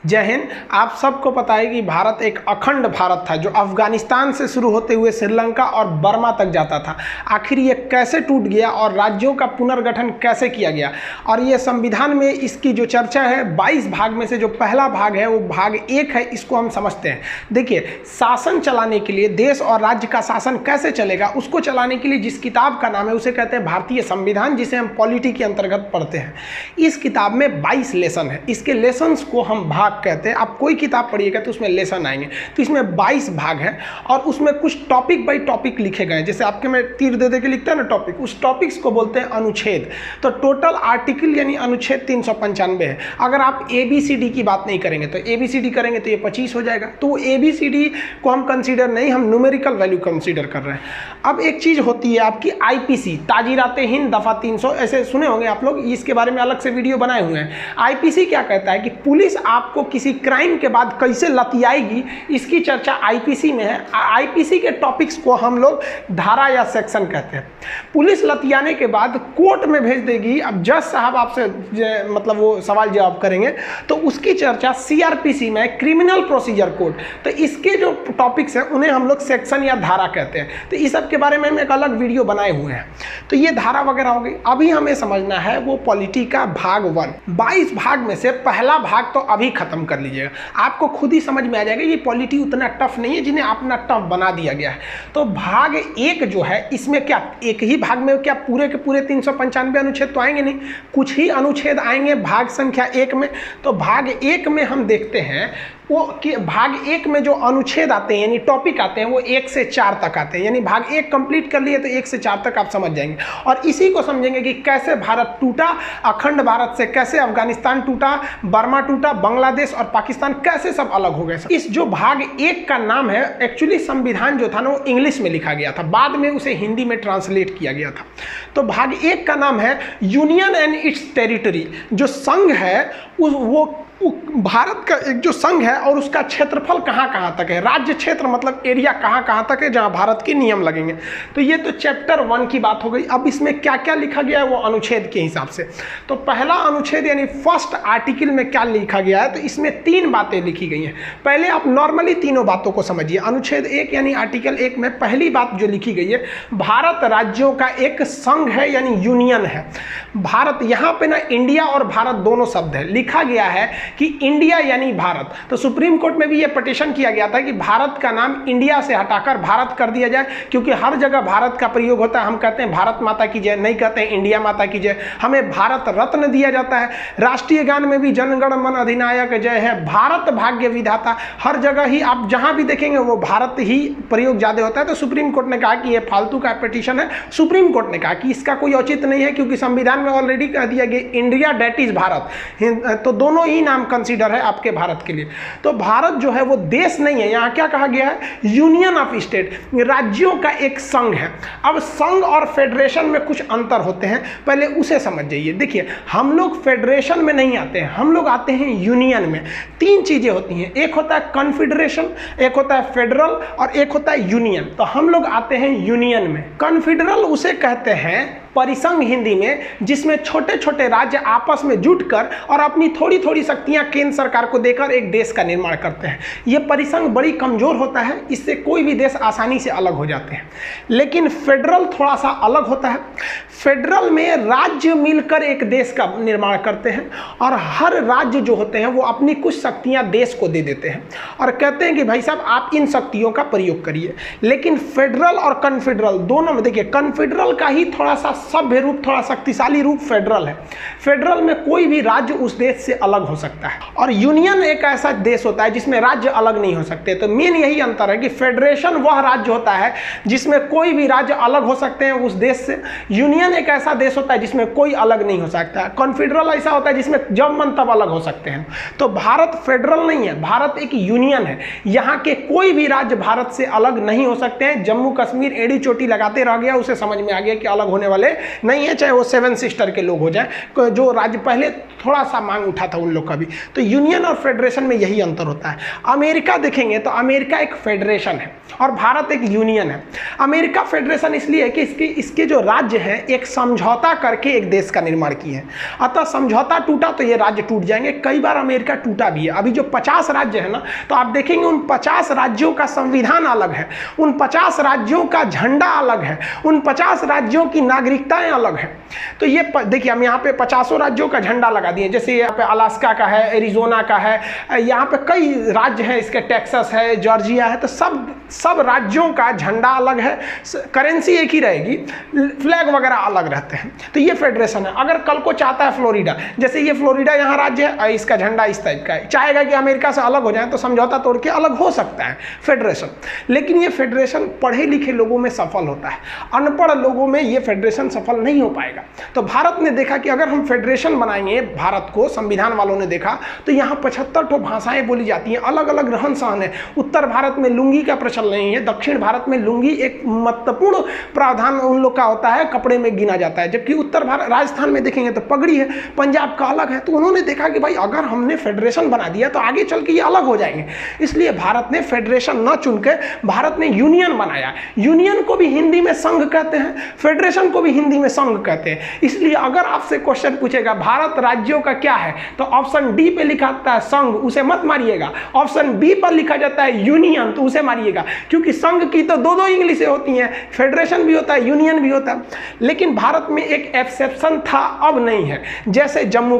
जय हिंद। आप सबको पता है कि भारत एक अखंड भारत था जो अफगानिस्तान से शुरू होते हुए श्रीलंका और बर्मा तक जाता था। आखिर ये कैसे टूट गया और राज्यों का पुनर्गठन कैसे किया गया, और ये संविधान में इसकी जो चर्चा है 22 भाग में से जो पहला भाग है वो भाग 1 है, इसको हम समझते हैं। देखिए, शासन चलाने के लिए, देश और राज्य का शासन कैसे चलेगा उसको चलाने के लिए जिस किताब का नाम है उसे कहते हैं भारतीय संविधान, जिसे हम पॉलिटी के अंतर्गत पढ़ते हैं। इस किताब में 22 लेसन है। इसके लेसन्स को हम भाग कहते हैं। आप कोई किताब पढ़िएगा तो उसमें लेसन आएंगे, तो इसमें 22 भाग है और उसमें कुछ टॉपिक बाय टॉपिक लिखे गए। जैसे आपके में तीर दे के लिखते हैं ना टॉपिक, उस टॉपिक्स को बोलते हैं अनुच्छेद। तो टोटल आर्टिकल यानी अनुच्छेद 395 है। अगर आप ABCD की बात नहीं करेंगे तो ABCD करेंगे तो ये 25 हो जाएगा। तो ABCD को हम कंसीडर नहीं, हम न्यूमेरिकल वैल्यू कंसीडर कर रहे हैं। अब एक चीज़ होती है आपकी IPC, ताजीराते हिंद दफ़ा 300, ऐसे सुने होंगे आप लोग, इसके बारे में अलग से वीडियो बनाए हुए हैं। IPC क्या कहता है कि पुलिस आपको किसी क्राइम के बाद कैसे लतियाएगी, इसकी चर्चा IPC में है। IPC के टॉपिक्स को हम लोग धारा या सेक्शन कहते हैं। पुलिस लतियाने के बाद कोर्ट में भेज देगी। अब जज साहब आपसे मतलब वो सवाल जवाब करेंगे तो उसकी चर्चा CRPC में, क्रिमिनल प्रोसीजर कोड। तो इसके जो टॉपिक्स हैं उन्हें हम लोग सेक्शन या धारा कहते हैं। तो इस सब के बारे में हम एक अलग वीडियो बनाए हुए हैं। तो ये धारा वगैरह हो गई। अभी हमें समझना है वो पॉलिटी का भाग 1। 22 भाग में से पहला भाग तो अभी खत्म कर लीजिएगा, आपको खुद ही समझ में आ जाएगा ये पॉलिटी उतना टफ नहीं है जिन्हें अपना टफ बना दिया गया है। तो भाग 1 जो है, इसमें क्या एक ही भाग में क्या पूरे के पूरे 395 अनुच्छेद तो आएंगे नहीं, कुछ ही अनुच्छेद आएंगे भाग संख्या 1 में। तो भाग 1 में हम देखते हैं वो कि भाग 1 में जो अनुच्छेद आते हैं यानी टॉपिक आते हैं वो 1 से 4 तक आते हैं। यानी भाग 1 कंप्लीट कर लिए तो 1 से 4 तक आप समझ जाएंगे, और इसी को समझेंगे कि कैसे भारत टूटा, अखंड भारत से कैसे अफगानिस्तान टूटा, बर्मा टूटा, बांग्लादेश और पाकिस्तान कैसे सब अलग हो गए। इस जो भाग 1 का नाम है, एक्चुअली संविधान जो था ना वो इंग्लिश में लिखा गया था, बाद में उसे हिंदी में ट्रांसलेट किया गया था। तो भाग 1 का नाम है यूनियन एंड इट्स टेरिटरी। जो संघ है वो भारत का एक जो संघ है और उसका क्षेत्रफल कहाँ कहाँ तक है, राज्य क्षेत्र मतलब एरिया कहाँ कहाँ तक है जहाँ भारत के नियम लगेंगे। तो ये तो चैप्टर 1 की बात हो गई। अब इसमें क्या क्या लिखा गया है वो अनुच्छेद के हिसाब से। तो पहला अनुच्छेद यानी फर्स्ट आर्टिकल में क्या लिखा गया है, तो इसमें 3 बातें लिखी गई हैं। पहले आप नॉर्मली तीनों बातों को समझिए। अनुच्छेद 1 यानी आर्टिकल 1 में पहली बात जो लिखी गई है, भारत राज्यों का एक संघ है यानी यूनियन है। भारत, यहाँ पे ना इंडिया और भारत दोनों शब्द है, लिखा गया है कि इंडिया यानी भारत। तो सुप्रीम कोर्ट में भी यह पिटीशन किया गया था कि भारत का नाम इंडिया से हटाकर भारत कर दिया जाए, क्योंकि हर जगह भारत का प्रयोग होता है। हम कहते हैं भारत माता की जय, नहीं कहते हैं इंडिया माता की जय। हमें भारत रत्न दिया जाता है। राष्ट्रीय गान में भी जनगण मन अधिनायक जय है, भारत भाग्य विधाता। हर जगह ही आप जहां भी देखेंगे वो भारत ही प्रयोग ज्यादा होता है। तो सुप्रीम कोर्ट ने कहा कि यह फालतू का पिटीशन है। सुप्रीम कोर्ट ने कहा कि इसका कोई औचित्य नहीं है, क्योंकि संविधान में ऑलरेडी कह दिया गया इंडिया डेट इज भारत, तो दोनों ही नाम कंसीडर है आपके भारत के लिए। तो भारत जो है वो देश नहीं है, यहां क्या कहा गया है, यूनियन ऑफ स्टेट, राज्यों का एक संघ है। अब संघ और फेडरेशन में कुछ अंतर होते हैं, पहले उसे समझ जाइए। देखिए, हम लोग फेडरेशन में नहीं आते हैं, हम लोग आते हैं यूनियन में। 3 चीजें होती हैं, एक होता है कॉन्फेडरेशन, एक होता है फेडरल और एक होता है यूनियन। तो हम लोग आते हैं यूनियन में। कॉन्फेडरल उसे कहते हैं परिसंघ हिंदी में, जिसमें छोटे छोटे राज्य आपस में जुटकर और अपनी थोड़ी थोड़ी शक्तियां केंद्र सरकार को देकर एक देश का निर्माण करते हैं। यह परिसंघ बड़ी कमजोर होता है, इससे कोई भी देश आसानी से अलग हो जाते हैं। लेकिन फेडरल थोड़ा सा अलग होता है। फेडरल में राज्य मिलकर एक देश का निर्माण करते हैं और हर राज्य जो होते हैं वो अपनी कुछ शक्तियां देश को दे देते हैं और कहते हैं कि भाई साहब आप इन शक्तियों का प्रयोग करिए। लेकिन फेडरल और कॉन्फेडरल दोनों में देखिए, कॉन्फेडरल का ही थोड़ा सा सभ्य रूप, थोड़ा शक्तिशाली रूप फेडरल है। फेडरल में कोई भी राज्य उस देश से अलग हो सकता है, और यूनियन एक ऐसा देश होता है जिसमें राज्य अलग नहीं हो सकते। तो मेन यही अंतर है कि फेडरेशन वह राज्य होता है जिसमें कोई भी राज्य अलग हो सकते हैं उस देश से। यूनियन एक ऐसा देश होता है जिसमें कोई अलग नहीं हो सकता। कॉन्फेडरल ऐसा होता है जिसमें जब मन तब अलग हो सकते हैं। तो भारत फेडरल नहीं है, भारत एक यूनियन है। यहाँ के कोई भी राज्य भारत से अलग नहीं हो सकते हैं। जम्मू कश्मीर एड़ी चोटी लगाते रह गया, उसे समझ में आ गया कि अलग होने वाले रहे नहीं है, चाहे वो 7 सिस्टर के लोग हो जाए, जो राज्य पहले थोड़ा सा मांग उठा था उन लोग का भी। तो यूनियन और फेडरेशन में यही अंतर होता है। अमेरिका देखेंगे तो अमेरिका एक फेडरेशन है और भारत एक यूनियन है। अमेरिका फेडरेशन इसलिए है कि इसके जो राज्य हैं एक समझौता करके एक देश का निर्माण किए हैं, अतः समझौता टूटा तो ये राज्य टूट जाएंगे। कई बार अमेरिका टूटा भी है। अभी जो 50 राज्य है ना, तो आप देखेंगे उन 50 राज्यों का संविधान अलग है, उन 50 राज्यों का झंडा अलग है, उन 50 राज्यों की नागरिकताएं अलग है। तो ये देखिए हम यहाँ पे 50 राज्यों का झंडा लगा दिए, जैसे यहाँ पे अलास्का का है, एरिजोना का है, यहाँ पे कई राज्य हैं, इसके टेक्सास है, जॉर्जिया है। तो सब राज्यों का झंडा अलग है, करेंसी एक ही रहेगी, फ्लैग वगैरह अलग रहते हैं। तो ये फेडरेशन है। अगर कल को चाहता है फ्लोरिडा, जैसे ये फ्लोरिडा यहाँ राज्य है, इसका झंडा इस टाइप का है, चाहेगा कि अमेरिका से अलग हो जाए तो समझौता तोड़ के अलग हो सकता है फेडरेशन। लेकिन ये फेडरेशन पढ़े लिखे लोगों में सफल होता है, अनपढ़ लोगों में ये फेडरेशन सफल नहीं हो पाएगा। तो भारत ने देखा कि अगर हम फेडरेशन बनाएंगे, भारत को संविधान वालों ने देखा तो यहाँ 75 ठो भाषाएं बोली जाती हैं, अलग अलग रहन सहन है। उत्तर भारत में लुंगी का प्रचलन नहीं है, दक्षिण भारत में लुंगी एक महत्वपूर्ण प्रावधान उन लोग का होता है, कपड़े में गिना जाता है। जबकि उत्तर भारत राजस्थान में देखेंगे तो पगड़ी है, पंजाब का अलग है। तो उन्होंने देखा कि भाई अगर हमने फेडरेशन बना दिया तो आगे चल के ये अलग हो जाएंगे, इसलिए भारत ने फेडरेशन न चुन के भारत ने यूनियन बनाया। यूनियन को भी हिंदी में संघ कहते हैं, फेडरेशन को भी हिंदी में संघ कहते हैं। इसलिए अगर आपसे क्वेश्चन पूछेगा भारत राज्यों का क्या है, तो ऑप्शन डी पे लिखा जाता है संघ, उसे मत मारिएगा। ऑप्शन बी पर लिखा जाता है यूनियन, तो उसे मारिएगा, क्योंकि संघ की तो दो इंग्लिशें होती हैं, फेडरेशन भी होता है, यूनियन भी होता है। लेकिन भारत में एक एक्सेप्शन था, अब नहीं है। जैसे जम्मू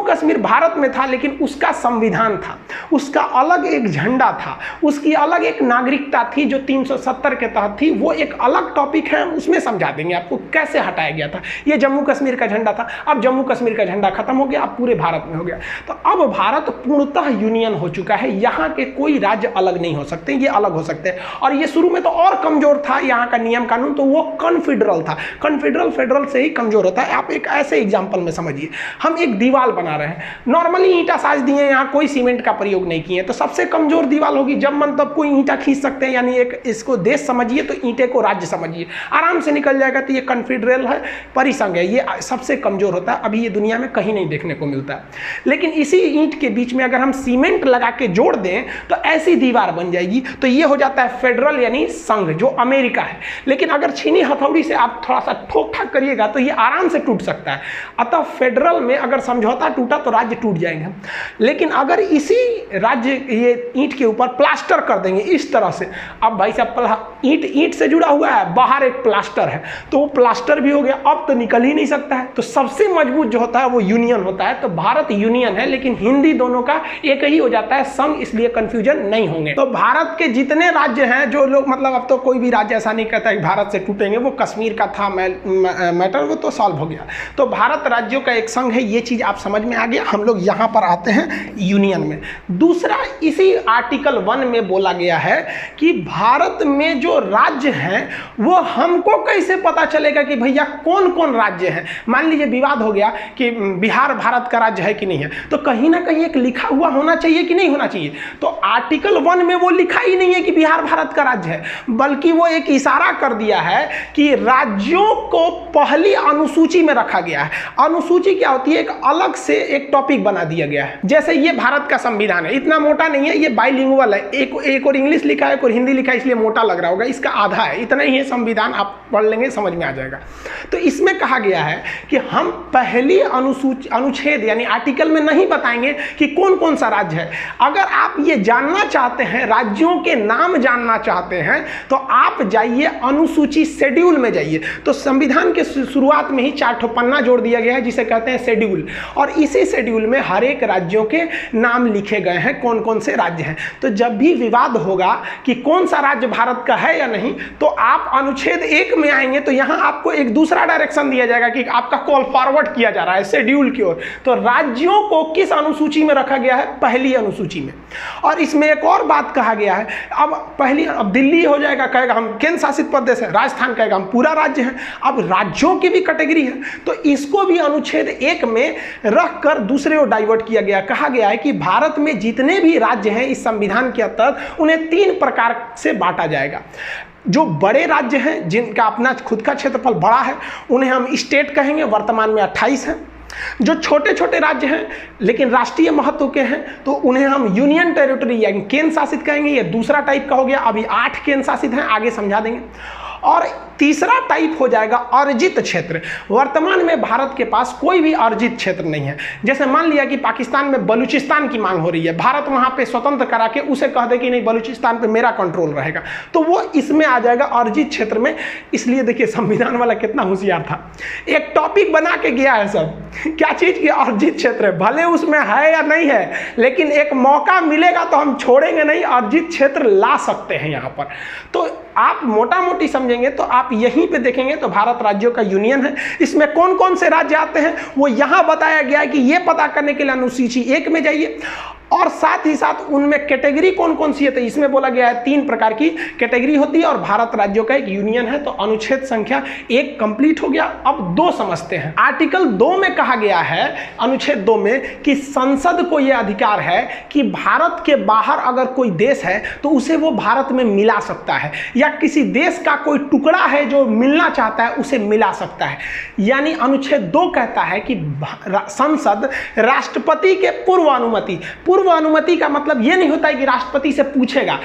कश्मीर भारत में था, लेकिन उसका संविधान था, उसका अलग एक झंडा था, उसकी अलग एक नागरिकता थी जो 370 के तहत थी। वो एक अलग टॉपिक है, उसमें समझा देंगे आपको कैसे हटाया गया था। ये जम्मू कश्मीर का झंडा था, अब जम्मू कश्मीर का झंडा खत्म हो गया, अब पूरे भारत में हो गया। तो अब भारत पूर्णतः यूनियन हो चुका है, यहाँ के कोई राज्य अलग नहीं हो सकते, ये अलग हो सकते हैं। और ये शुरू में तो और कमजोर था यहाँ का नियम कानून, तो वो कॉन्फेडरल था। कॉन्फेडरल फेडरल से ही कमजोर होता है। आप एक ऐसे एग्जाम्पल में समझिए, हम एक दीवार बना रहे हैं, नॉर्मली ईंटा साज दिए, यहाँ कोई सीमेंट का प्रयोग नहीं किए, तो सबसे कमजोर दीवार होगी। जब मन तब कोई ईंटा खींच सकते हैं, यानी एक इसको देश समझिए तो ईंटे को राज्य समझिए, आराम से निकल जाएगा। तो ये कॉन्फेडरल है, परिसंघ है, ये सबसे कमजोर होता है। अभी ये दुनिया में कहीं नहीं देखने को मिलता है। लेकिन इसी ईंट के बीच में अगर हम सीमेंट लगा के जोड़ दें तो ऐसी दीवार बन जाएगी। तो ये हो जाता है फेडरल यानी संघ, जो अमेरिका है। लेकिन अगर छीनी हथौड़ी से आप थोड़ा सा ठोक ठाक करिएगा तो ये आराम से टूट सकता है। अतः फेडरल में अगर समझौता टूटा तो राज्य टूट जाएंगे। लेकिन अगर इसी राज्य ये ईंट के ऊपर प्लास्टर कर देंगे इस तरह से, अब भाई साहब ईंट से जुड़ा हुआ है, बाहर एक प्लास्टर है, तो वो प्लास्टर भी हो गया, अब तो निकल ही नहीं सकता है। तो सबसे मजबूत जो होता है वो यूनियन होता है। तो भारत यूनियन है, लेकिन हिंदी दोनों का एक ही हो जाता है, संघ, इसलिए कंफ्यूजन नहीं होंगे। तो भारत के जितने राज्य हैं, जो लोग मतलब अब तो कोई भी राज्य ऐसा नहीं कहता कि भारत से टूटेंगे, वो कश्मीर का था मैटर, वो तो सॉल्व हो गया। तो भारत राज्यों का एक संघ है, ये चीज आप समझ में आ गया। हम लोग यहाँ पर आते हैं यूनियन में। दूसरा, इसी आर्टिकल 1 में बोला गया है कि भारत में जो राज्य हैं वो हमको कैसे पता चलेगा कि भैया कौन कौन राज्य हैं। मान लीजिए विवाद हो गया कि बिहार भारत का राज्य है कि नहीं है, तो कहीं ना कहीं एक लिखा हुआ होना चाहिए कि नहीं होना चाहिए। तो आर्टिकल 1 में वो लिखा ही नहीं है कि बिहार भारत का राज्य है, बल्कि वो एक इशारा कर दिया है कि राज्यों को पहली अनुसूची में रखा गया है। अनुसूची क्या होती है? एक अलग से एक टॉपिक बना दिया गया है। जैसे ये भारत का संविधान है, इतना मोटा नहीं है, ये बाइलिंगुअल है, एक और इंग्लिश लिखा है, एक और हिंदी लिखा है, इसलिए मोटा लग रहा होगा। इसका आधा है, इतना ही है संविधान, आप पढ़ लेंगे समझ में आ जाएगा। तो इसमें कहा गया है कि हम पहली अनुच्छेद यानी आर्टिकल में नहीं बताएंगे कि कौन कौन सा राज्य है। अगर आप ये जानना चाहते हैं, राज्यों के नाम जानना चाहते हैं, तो आप जाइए अनुसूची शेड्यूल में जाइए। तो संविधान के शुरुआत में ही 4 ठो पन्ना जोड़ दिया गया है जिसे कहते हैं शेड्यूल, और इसी शेड्यूल में हर एक राज्यों के नाम लिखे गए हैं, कौन कौन से राज्य हैं। तो जब भी विवाद होगा कि कौन सा राज्य भारत का है या नहीं, तो आप अनुच्छेद 1 में आएंगे तो यहां आपको एक दूसरा डायरेक्शन दिया जाएगा कि आपका कॉल फॉरवर्ड किया जा रहा है शेड्यूल की ओर। तो राज्यों को किस अनुसूची में रखा गया है? पहली अनुसूची में। और इसमें एक और बात कहा गया है, अब दिल्ली हो जाएगा, कहेगा हम केंद्र शासित प्रदेश है, राजस्थान कहेगा हम पूरा राज्य है। अब राज्यों की भी कैटेगरी है, तो इसको भी अनुच्छेद 1 में रख कर दूसरे को डाइवर्ट किया गया। कहा गया है कि भारत में जितने भी राज्य हैं इस संविधान के तहत उन्हें 3 प्रकार से बांटा जाएगा। जो बड़े राज्य हैं जिनका अपना खुद का क्षेत्रफल बड़ा है उन्हें हम स्टेट कहेंगे, वर्तमान में 28 हैं। जो छोटे छोटे राज्य हैं लेकिन राष्ट्रीय महत्व के हैं तो उन्हें हम यूनियन टेरिटरी यानी केंद्र शासित कहेंगे। ये दूसरा टाइप का हो गया। अभी 8 केंद्र शासित हैं, आगे समझा देंगे। और तीसरा टाइप हो जाएगा अर्जित क्षेत्र। वर्तमान में भारत के पास कोई भी अर्जित क्षेत्र नहीं है। जैसे मान लिया कि पाकिस्तान में बलूचिस्तान की मांग हो रही है, भारत वहां पे स्वतंत्र करा के उसे कह दे कि नहीं बलूचिस्तान पे मेरा कंट्रोल रहेगा, तो वो इसमें आ जाएगा अर्जित क्षेत्र में। इसलिए देखिए संविधान वाला कितना होशियार था, एक टॉपिक बना के गया है सब, क्या चीज की अर्जित क्षेत्र है, भले उसमें है या नहीं है लेकिन एक मौका मिलेगा तो हम छोड़ेंगे नहीं, अर्जित क्षेत्र ला सकते हैं यहाँ पर। तो आप मोटा मोटी समझेंगे तो आप यहीं पे देखेंगे तो भारत राज्यों का यूनियन है। इसमें कौन कौन से राज्य आते हैं वो यहां बताया गया है कि ये पता करने के लिए अनुसूची 1 में जाइए, और साथ ही साथ उनमें कैटेगरी कौन कौन सी है। तो इसमें बोला गया है 3 प्रकार की कैटेगरी होती है और भारत राज्यों का एक यूनियन है। तो अनुच्छेद संख्या 1 कंप्लीट हो गया। अब 2 समझते हैं। आर्टिकल 2 में कहा गया है, अनुच्छेद 2 में, कि संसद को यह अधिकार है कि भारत के बाहर अगर कोई देश है तो उसे वो भारत में मिला सकता है, या किसी देश का कोई टुकड़ा है जो मिलना चाहता है उसे मिला सकता है। यानी अनुच्छेद 2 कहता है कि संसद राष्ट्रपति के पूर्व अनुमति का मतलब यह नहीं होता है कि राष्ट्रपति से पूछेगा।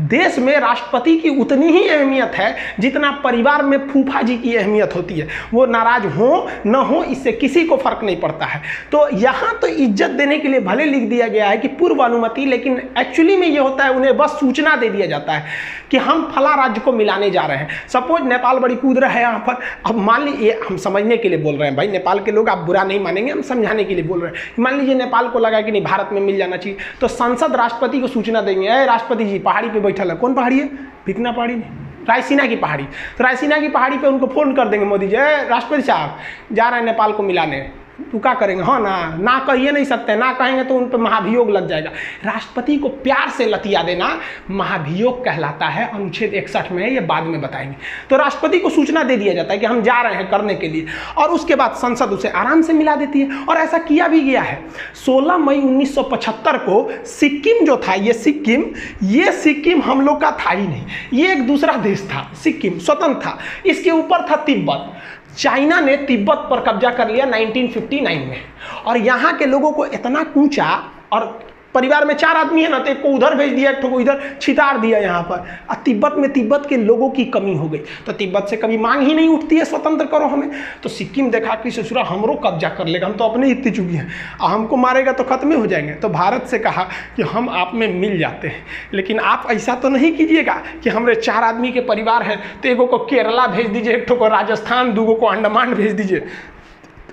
देश में राष्ट्रपति की उतनी ही अहमियत है जितना परिवार में फूफा जी की अहमियत होती है। वो नाराज हो न हो इससे किसी को फर्क नहीं पड़ता है। तो यहां तो इज्जत देने के लिए भले लिख दिया गया है कि पूर्व अनुमति, लेकिन एक्चुअली में यह होता है उन्हें बस सूचना दे दिया जाता है कि हम फला राज्य को मिलाने जा रहे हैं। सपोज नेपाल बड़ी कूद रहा है यहाँ पर। अब मान लीजिए, हम समझने के लिए बोल रहे हैं भाई, नेपाल के लोग आप बुरा नहीं मानेंगे, हम समझाने के लिए बोल रहे हैं। मान लीजिए नेपाल को लगा कि नहीं भारत में मिल जाना चाहिए, तो संसद राष्ट्रपति को सूचना देंगे, अरे राष्ट्रपति जी पहाड़ी पे बैठा है। कौन पहाड़ी है? भिकना पहाड़ी नहीं, रायसीना की पहाड़ी। तो रायसीना की पहाड़ी पे उनको फोन कर देंगे, मोदी जी राष्ट्रपति साहब जा रहे हैं नेपाल को मिलाने, तो क्या करेंगे? हाँ ना कहिए नहीं सकते, ना कहेंगे तो उन पर महाभियोग लग जाएगा। राष्ट्रपति को प्यार से लतिया देना महाभियोग कहलाता है, अनुच्छेद 61 में, ये बाद में बताएंगे। तो राष्ट्रपति को सूचना दे दिया जाता है कि हम जा रहे हैं करने के लिए, और उसके बाद संसद उसे आराम से मिला देती है। और ऐसा किया भी गया है। 16 मई 1975 को सिक्किम जो था, ये सिक्किम हम लोग का था ही नहीं, ये एक दूसरा देश था। सिक्किम स्वतंत्र था, इसके ऊपर था तिब्बत। चाइना ने तिब्बत पर कब्जा कर लिया 1959 में, और यहाँ के लोगों को इतना कूचा, और परिवार में 4 आदमी है ना, तो एक को उधर भेज दिया, एक को इधर छितार दिया यहाँ पर। और तिब्बत में तिब्बत के लोगों की कमी हो गई, तो तिब्बत से कभी मांग ही नहीं उठती है स्वतंत्र करो हमें। तो सिक्किम देखा कि ससुरा हमरो कब्जा कर लेगा, हम तो अपने इतनी चुकी हैं, हमको मारेगा तो खत्म हो जाएंगे। तो भारत से कहा कि हम आप में मिल जाते हैं, लेकिन आप ऐसा तो नहीं कीजिएगा कि हमारे 4 आदमी के परिवार है तो एगो को केरला भेज दीजिए, एक को राजस्थान, 2 को अंडमान भेज दीजिए।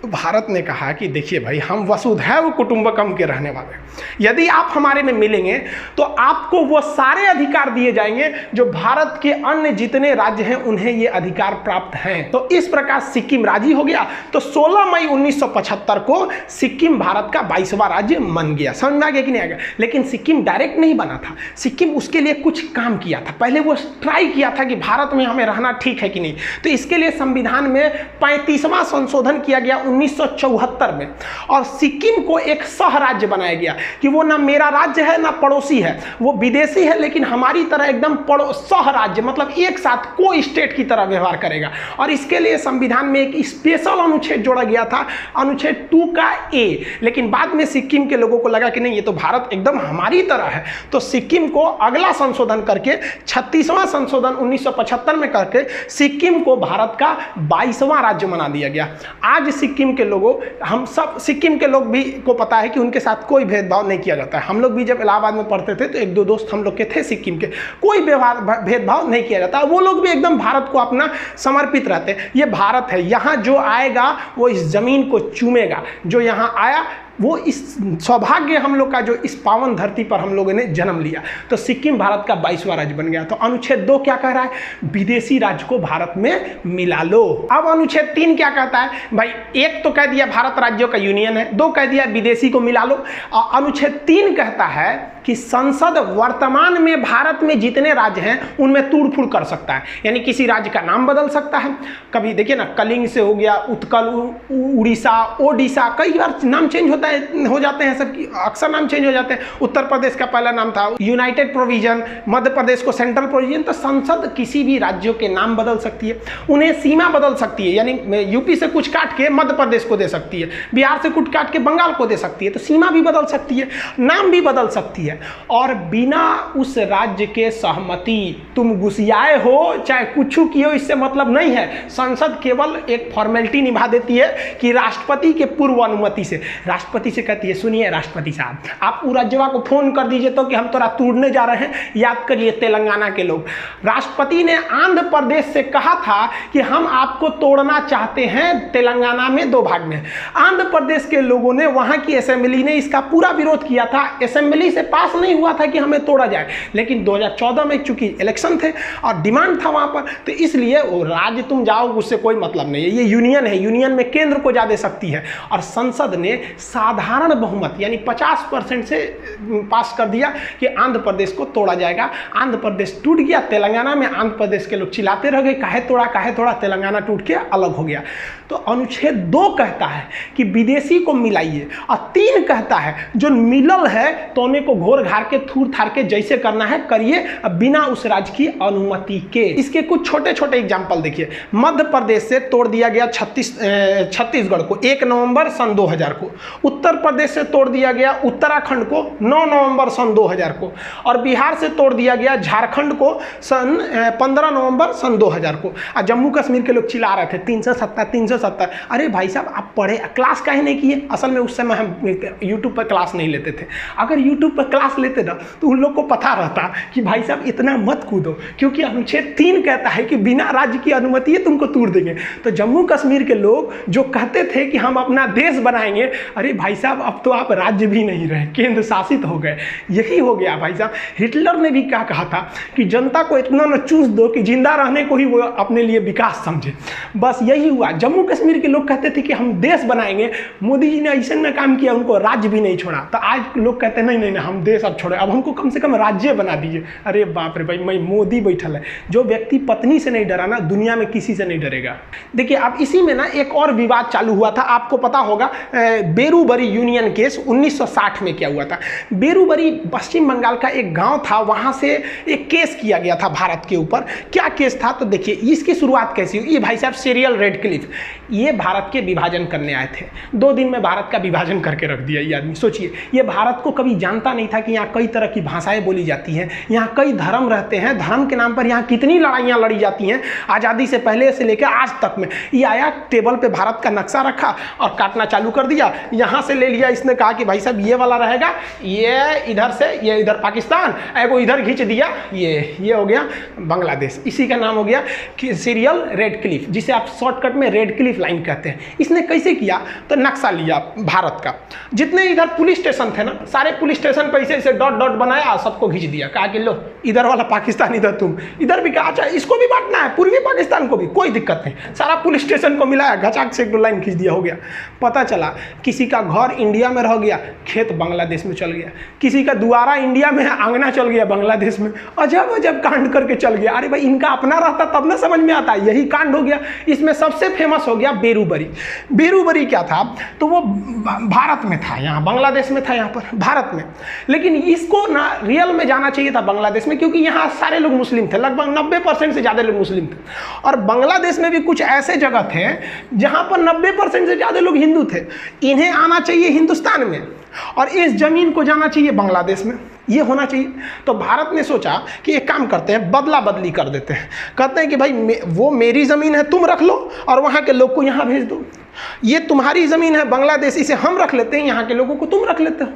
तो भारत ने कहा कि देखिए भाई, हम वसुधैव कुटुंबकम के रहने वाले हैं, यदि आप हमारे में मिलेंगे तो आपको वो सारे अधिकार दिए जाएंगे जो भारत के अन्य जितने राज्य हैं उन्हें ये अधिकार प्राप्त हैं। तो इस प्रकार सिक्किम राजी हो गया। तो 16 मई 1975 को सिक्किम भारत का 22वां राज्य बन गया। समझ में आ गया कि नहीं आ गया? लेकिन सिक्किम डायरेक्ट नहीं बना था, सिक्किम उसके लिए कुछ काम किया था। पहले वो ट्राई किया था कि भारत में हमें रहना ठीक है कि नहीं। तो इसके लिए संविधान में 35वां संशोधन किया गया 1974 में, और सिक्किम को एक सह राज्य बनाया गया कि वो ना मेरा राज्य है ना पड़ोसी है, वो विदेशी है लेकिन हमारी तरह एकदम सह राज्य, मतलब एक साथ को स्टेट की तरह व्यवहार करेगा। और इसके लिए संविधान में एक स्पेशल अनुच्छेद जोड़ा गया था, अनुच्छेद 2 का ए। लेकिन बाद में सिक्किम के लोगों को लगा कि नहीं, ये तो भारत एकदम हमारी तरह है, तो सिक्किम को अगला संशोधन करके 36वां संशोधन 1975 में करके सिक्किम को भारत का 22वां राज्य बना दिया गया। आज सिक्किम के लोगों, हम सब सिक्किम के लोग भी को पता है कि उनके साथ कोई भेदभाव नहीं किया जाता है। हम लोग भी जब इलाहाबाद में पढ़ते थे तो 1-2 दोस्त हम लोग के थे सिक्किम के, कोई भेदभाव नहीं किया जाता। वो लोग भी एकदम भारत को अपना समर्पित रहते हैं। ये भारत है, यहाँ जो आएगा वो इस जमीन को चूमेगा। जो यहाँ आया वो इस सौभाग्य हम लोग का, जो इस पावन धरती पर हम लोगों ने जन्म लिया। तो सिक्किम भारत का 22वां राज्य बन गया। तो अनुच्छेद 2 क्या कह रहा है? विदेशी राज्य को भारत में मिला लो। अब अनुच्छेद 3 क्या कहता है? भाई, एक तो कह दिया भारत राज्यों का यूनियन है, 2 कह दिया विदेशी को मिला लो। और अनुच्छेद 3 कहता है कि कि संसद वर्तमान में भारत में जितने राज्य हैं उनमें तोड़ फोड़ कर सकता है। यानी किसी राज्य का नाम बदल सकता है। कभी देखिए ना, कलिंग से हो गया उत्कल, उड़ीसा, ओडिशा, कई बार नाम चेंज हो जाते हैं, सब अक्सर नाम चेंज हो जाते हैं। उत्तर प्रदेश का पहला नाम था यूनाइटेड प्रोविजन, मध्य प्रदेश को सेंट्रल प्रोविजन। तो संसद किसी भी राज्यों के नाम बदल सकती है, उन्हें सीमा बदल सकती है। यानी यूपी से कुछ काट के मध्य प्रदेश को दे सकती है, बिहार से कुछ काट के बंगाल को दे सकती है। तो सीमा भी बदल सकती है, नाम भी बदल सकती है, और बिना उस राज्य के सहमति, तुम घुसियाए हो चाहे कुछ किए हो, इससे मतलब नहीं है। संसद केवल एक फॉर्मेलिटी निभा देती है कि राष्ट्रपति के पूर्व अनुमति से, राष्ट्रपति से कहती है सुनिए राष्ट्रपति साहब, आप राज्यवा को फोन कर दीजिए तो कि हम तोरा तोड़ने जा रहे हैं। याद करिए तेलंगाना के लोग, राष्ट्रपति ने आंध्र प्रदेश से कहा था कि हम आपको तोड़ना चाहते हैं तेलंगाना में 2 भाग में। आंध्र प्रदेश के लोगों ने, वहां की असेंबली ने इसका पूरा विरोध किया था। असेंबली से पास नहीं हुआ था कि हमें तोड़ा जाए, लेकिन 2014 में चूंकि इलेक्शन थे और डिमांड था वहां पर, तो इसलिए वो राज्य तुम जाओ उससे कोई मतलब नहीं है। ये यूनियन है, यूनियन में केंद्र को ज्यादा शक्ति है। और संसद ने साधारण बहुमत यानी 50% से पास कर दिया कि आंध्र प्रदेश को तोड़ा जाएगा। आंध्र प्रदेश टूट गया। तेलंगाना में आंध्र प्रदेश के लोग चिल्लाते रह गए, काहे तोड़ा, तेलंगाना टूट के अलग हो गया। तो अनुच्छेद 2 कहता है कि विदेशी को मिलाइए, और 3 कहता है जो मिलल है तो उन्हें को घोर घार के थूर थार के जैसे करना है करिए, बिना उस राज्य की अनुमति के। इसके कुछ छोटे छोटे एग्जाम्पल देखिए। मध्य प्रदेश से तोड़ दिया गया छत्तीसगढ़ को 1 नवंबर सन 2000 को। उत्तर प्रदेश से तोड़ दिया गया उत्तराखंड को 9 नवंबर सन 2000 को। और बिहार से तोड़ दिया गया झारखंड को सन 15 नवंबर सन 2000 को। और जम्मू कश्मीर के लोग चिल्ला रहे थे 370। अरे भाई साहब, आप पढ़े, क्लास काहे नहीं किए? असल में उस समय हम यूट्यूब पर क्लास नहीं लेते थे। अगर यूट्यूब पर क्लास लेते ना तो उन लोग को पता रहता कि भाई साहब इतना मत कूदो, क्योंकि अनुच्छेद 3 कहता है कि बिना राज्य की अनुमति है तुमको तोड़ देंगे। तो जम्मू कश्मीर के लोग जो कहते थे कि हम अपना देश बनाएंगे, अरे भाई साहब अब तो आप राज्य भी नहीं रहे, केंद्र शासित हो गए। यही हो गया भाई साहब। हिटलर ने भी क्या कहा था कि जनता को इतना न चूस दो कि जिंदा रहने को ही वो अपने लिए विकास समझे। बस यही हुआ। जम्मू कश्मीर के लोग कहते थे कि हम देश बनाएंगे, मोदी जी ने ऐसे में काम किया, उनको राज्य भी नहीं छोड़ा। तो आज लोग कहते हैं नहीं हम देश अब छोड़े, अब हमको कम से कम राज्य बना दीजिए। अरे बाप रे भाई, मैं मोदी बैठल है। जो व्यक्ति पत्नी से नहीं डरा ना, दुनिया में किसी से नहीं डरेगा। देखिए अब इसी में ना एक और विवाद चालू हुआ था, आपको पता होगा बेरूबरी यूनियन केस 1960 में क्या हुआ था। बेरूबरी पश्चिम बंगाल का एक गांव था, वहां से एक केस किया गया था भारत के ऊपर। क्या केस था तो देखिए इसकी शुरुआत कैसी हुई। ये भाई साहब सीरियल रेडक्लिफ, ये भारत के विभाजन करने आए थे। 2 दिन में भारत का विभाजन करके रख दिया ये आदमी। सोचिए, ये भारत को कभी जानता नहीं था कि यहाँ कई तरह की भाषाएं बोली जाती हैं, यहाँ कई धर्म रहते हैं, धर्म के नाम पर यहाँ कितनी लड़ाइयाँ लड़ी जाती हैं आज़ादी से पहले से लेकर आज तक में। ये आया टेबल पे भारत का नक्शा रखा और काटना चालू कर दिया। यहाँ से ले लिया, इसने कहा कि भाई साहब ये वाला रहेगा, ये इधर से, ये इधर पाकिस्तान, एगो इधर खींच दिया, ये हो गया बांग्लादेश। इसी का नाम हो गया कि सीरियल रेडक्लिफ, जिसे आप शॉर्टकट में रेडक्लिफ लाइन कहते हैं। इसने कैसे किया तो नक्शा लिया भारत का, जितने इधर पुलिस स्टेशन थे ना, सारे पुलिस स्टेशन पे ऐसे डॉट डॉट बनाया, सबको खींच दिया। कहा कि लो इधर वाला पाकिस्तान, इधर तुम, इधर भी कहा चाहे इसको भी बांटना है, पूर्वी पाकिस्तान को भी, कोई दिक्कत नहीं। सारा पुलिस स्टेशन को मिलाया, घचाक से एक लाइन खींच दिया, हो गया। पता चला किसी का घर इंडिया में रह गया, खेत बांग्लादेश में चल गया। किसी का दुआरा इंडिया में है, आंगना चल गया बांग्लादेश में। अजब अजब कांड करके चल गया। अरे भाई इनका अपना रहता तब ना समझ में आता, यही कांड हो गया। इसमें सबसे फेमस हो गया बेरूबरी। बेरूबरी क्या था तो वो भारत में था, यहाँ बांग्लादेश में था, यहाँ पर भारत में। लेकिन इसको ना रियल में जाना चाहिए था बांग्लादेश में, क्योंकि यहाँ सारे लोग मुस्लिम थे, लगभग 90% से ज़्यादा लोग मुस्लिम थे। और बांग्लादेश में भी कुछ ऐसे जगह थे जहाँ पर 90% से ज़्यादा लोग हिंदू थे। इन्हें आना चाहिए हिंदुस्तान में और इस जमीन को जाना चाहिए बांग्लादेश में, ये होना चाहिए। तो भारत ने सोचा कि एक काम करते हैं, बदला बदली कर देते हैं। कहते हैं कि भाई वो मेरी ज़मीन है, तुम रख लो और वहाँ के लोग को यहाँ भेज दो। ये तुम्हारी ज़मीन है बांग्लादेश, इसे हम रख लेते हैं, यहाँ के लोगों को तुम रख लेते हो।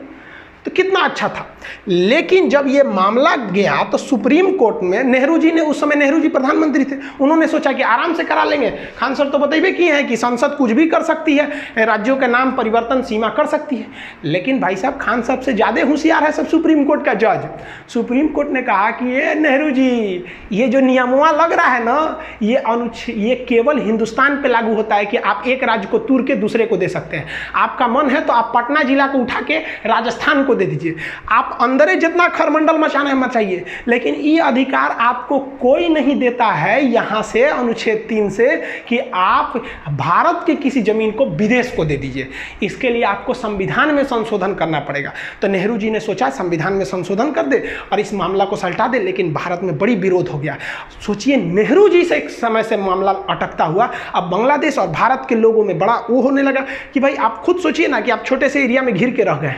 तो कितना अच्छा था। लेकिन जब ये मामला गया तो सुप्रीम कोर्ट में नेहरू जी ने, उस समय नेहरू जी प्रधानमंत्री थे, उन्होंने सोचा कि आराम से करा लेंगे। खान सर तो बताइए किए हैं कि संसद कुछ भी कर सकती है, राज्यों के नाम परिवर्तन सीमा कर सकती है। लेकिन भाई साहब खान साहब से ज़्यादा होशियार है सब सुप्रीम कोर्ट का जज। सुप्रीम कोर्ट ने कहा कि ये नेहरू जी, ये जो नियमवा लग रहा है ना, ये केवल हिंदुस्तान पर लागू होता है कि आप एक राज्य को तोड़ के दूसरे को दे सकते हैं। आपका मन है तो आप पटना जिला को उठा के राजस्थान को को दे दीजिए, आप अंदर जितना खरमंडल मचाना है मचाइए, लेकिन ये अधिकार आपको कोई नहीं देता है यहाँ से अनुच्छेद 3 से कि आप भारत की किसी जमीन को विदेश को दे दीजिए। इसके लिए आपको संविधान में संशोधन करना पड़ेगा। तो नेहरू जी ने सोचा संविधान में संशोधन कर दे और इस मामला को सलटा दे, लेकिन भारत में बड़ी विरोध हो गया। सोचिए नेहरू जी से एक समय से मामला अटकता हुआ अब बांग्लादेश और भारत के लोगों में बड़ा वो होने लगा कि भाई आप खुद सोचिए ना कि आप छोटे से एरिया में घिर के रह गए।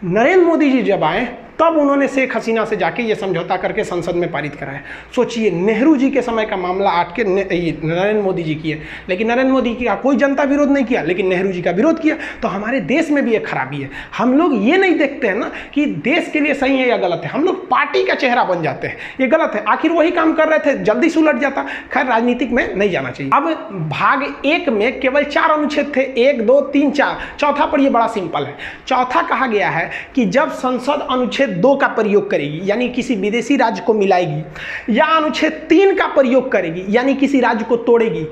नरेंद्र मोदी जी जब आए तब उन्होंने शेख हसीना से जाके ये समझौता करके संसद में पारित कराया। सोचिए नेहरू जी के समय का मामला आट के नरेंद्र मोदी जी किए, लेकिन नरेंद्र मोदी का कोई जनता विरोध नहीं किया, लेकिन नेहरू जी का विरोध किया। तो हमारे देश में भी एक खराबी है, हम लोग ये नहीं देखते हैं ना कि देश के लिए सही है या गलत है, हम लोग पार्टी का चेहरा बन जाते हैं, ये गलत है। आखिर वही काम कर रहे थे, जल्दी सुलट जाता। खैर राजनीतिक में नहीं जाना चाहिए। अब भाग 1 में केवल 4 अनुच्छेद थे, 1, 2, 3, 4। चौथा पर ये बड़ा सिंपल है। चौथा कहा गया है कि जब संसद अनुच्छेद 2 का प्रयोग करेगी यानी किसी विदेशी राज्य को मिलाएगी, या अनुच्छेद 3 का प्रयोग करेगी यानी किसी राज्य को तोड़ेगी,